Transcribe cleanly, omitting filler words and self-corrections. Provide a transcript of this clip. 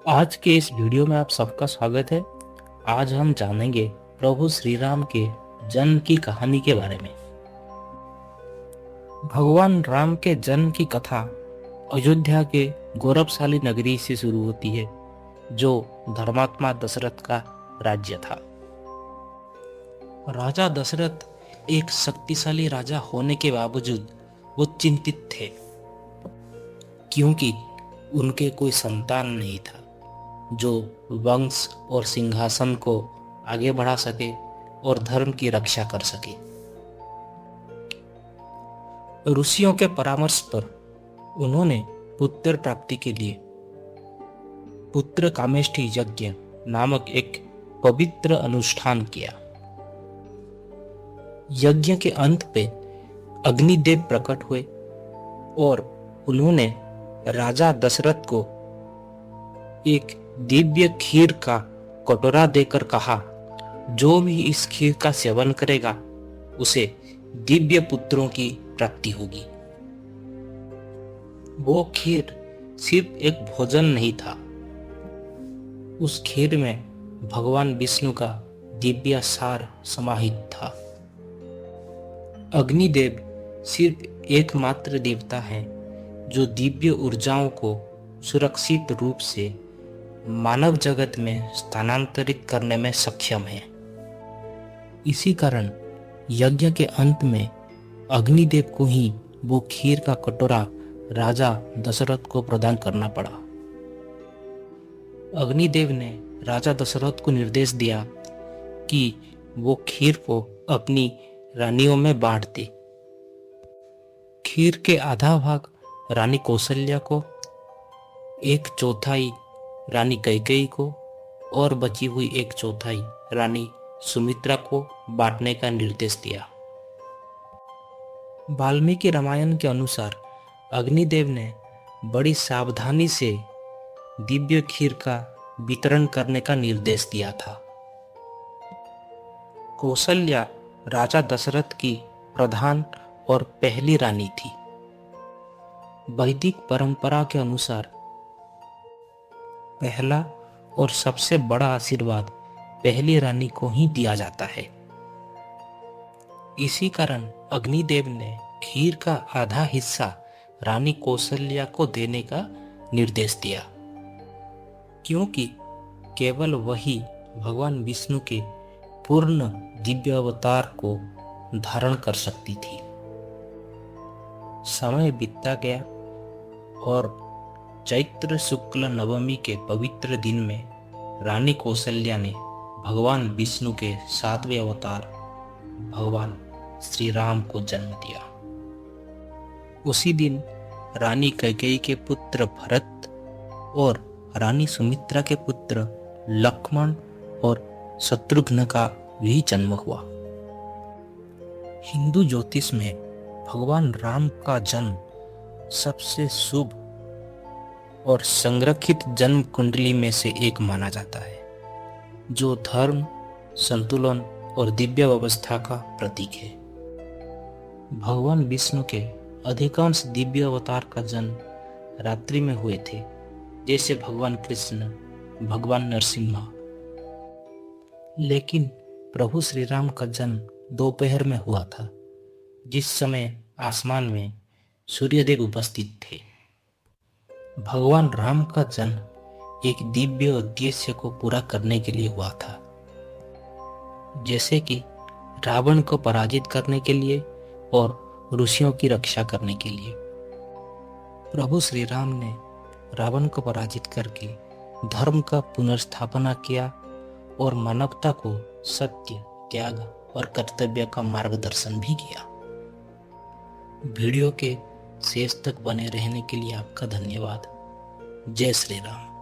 आज के इस वीडियो में आप सबका स्वागत है। आज हम जानेंगे प्रभु श्री राम के जन्म की कहानी के बारे में। भगवान राम के जन्म की कथा अयोध्या के गौरवशाली नगरी से शुरू होती है, जो धर्मात्मा दशरथ का राज्य था। राजा दशरथ एक शक्तिशाली राजा होने के बावजूद वो चिंतित थे, क्योंकि उनके कोई संतान नहीं था जो वंश और सिंहासन को आगे बढ़ा सके और धर्म की रक्षा कर सके। ऋषियों के परामर्श पर उन्होंने पुत्र प्राप्ति के लिए पुत्र कामेष्टि यज्ञ नामक एक पवित्र अनुष्ठान किया। यज्ञ के अंत पे अग्निदेव प्रकट हुए और उन्होंने राजा दशरथ को एक दिव्य खीर का कटोरा देकर कहा, जो भी इस खीर का सेवन करेगा उसे दिव्य पुत्रों की प्राप्ति होगी। वो खीर सिर्फ एक भोजन नहीं था, उस खीर में भगवान विष्णु का दिव्य सार समाहित था। अग्निदेव सिर्फ एकमात्र देवता है जो दिव्य ऊर्जाओं को सुरक्षित रूप से मानव जगत में स्थानांतरित करने में सक्षम है। इसी कारण यज्ञ के अंत में अग्निदेव को ही वो खीर का कटोरा राजा दशरथ को प्रदान करना पड़ा। अग्निदेव ने राजा दशरथ को निर्देश दिया कि वो खीर को अपनी रानियों में बांट दे। खीर के आधा भाग रानी कौशल्या को, एक चौथाई रानी कैकेयी को और बची हुई एक चौथाई रानी सुमित्रा को बांटने का निर्देश दिया। वाल्मीकि रामायण के अनुसार अग्निदेव ने बड़ी सावधानी से दिव्य खीर का वितरण करने का निर्देश दिया था। कौशल्या राजा दशरथ की प्रधान और पहली रानी थी। वैदिक परंपरा के अनुसार पहला और सबसे बड़ा आशीर्वाद पहली रानी को ही दिया जाता है। इसी कारण अग्निदेव ने खीर का आधा हिस्सा रानी कौशल्या को देने का निर्देश दिया, क्योंकि केवल वही भगवान विष्णु के पूर्ण दिव्य अवतार को धारण कर सकती थी। समय बीतता गया और चैत्र शुक्ल नवमी के पवित्र दिन में रानी कौशल्या ने भगवान विष्णु के 7वें अवतार भगवान श्री राम को जन्म दिया। उसी दिन रानी कैकेयी के पुत्र भरत और रानी सुमित्रा के पुत्र लक्ष्मण और शत्रुघ्न का भी जन्म हुआ। हिंदू ज्योतिष में भगवान राम का जन्म सबसे शुभ और संरक्षित जन्म कुंडली में से एक माना जाता है, जो धर्म, संतुलन और दिव्य व्यवस्था का प्रतीक है। भगवान विष्णु के अधिकांश दिव्य अवतार का जन्म रात्रि में हुए थे, जैसे भगवान कृष्ण, भगवान नरसिम्हा। लेकिन प्रभु श्री राम का जन्म दोपहर में हुआ था, जिस समय आसमान में सूर्यदेव उपस्थित थे। भगवान राम का जन्म एक दिव्य उद्देश्य को पूरा करने के लिए हुआ था, जैसे कि रावण को पराजित करने के लिए और ऋषियों की रक्षा करने के लिए। प्रभु श्री राम ने रावण को पराजित करके धर्म का पुनर्स्थापना किया और मानवता को सत्य, त्याग और कर्तव्य का मार्गदर्शन भी किया। वीडियो के शेष तक बने रहने के लिए आपका धन्यवाद। जय श्री राम।